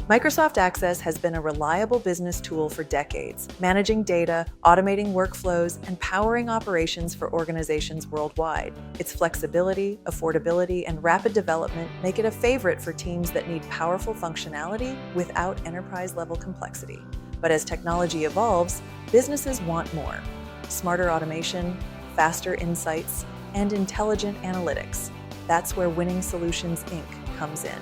Microsoft Access has been a reliable business tool for decades, managing data, automating workflows, and powering operations for organizations worldwide. Its flexibility, affordability, and rapid development make it a favorite for teams that need powerful functionality without enterprise-level complexity. But as technology evolves, businesses want more. Smarter automation, faster insights, and intelligent analytics. That's where Winning Solutions, Inc. comes in.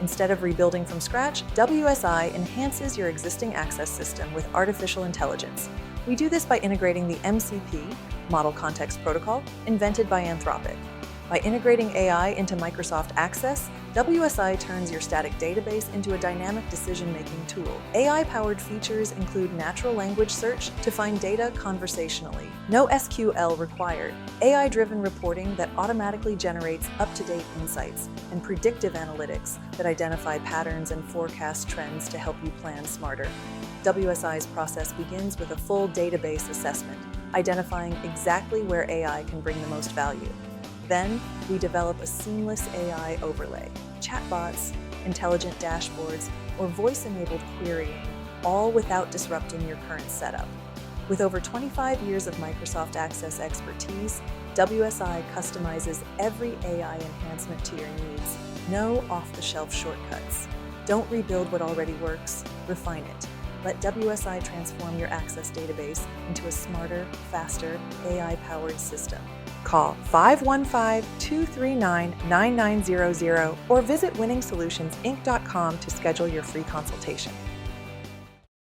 Instead of rebuilding from scratch, WSI enhances your existing access system with artificial intelligence. We do this by integrating the MCP, Model Context Protocol, invented by Anthropic. By integrating AI into Microsoft Access, WSI turns your static database into a dynamic decision-making tool. AI-powered features include natural language search to find data conversationally. No SQL required. AI-driven reporting that automatically generates up-to-date insights, and predictive analytics that identify patterns and forecast trends to help you plan smarter. WSI's process begins with a full database assessment, identifying exactly where AI can bring the most value. Then, we develop a seamless AI overlay, chatbots, intelligent dashboards, or voice-enabled querying, all without disrupting your current setup. With over 25 years of Microsoft Access expertise, WSI customizes every AI enhancement to your needs. No off-the-shelf shortcuts. Don't rebuild what already works, refine it. Let WSI transform your Access database into a smarter, faster, AI-powered system. Call 515-239-9900 or visit winningsolutionsinc.com to schedule your free consultation.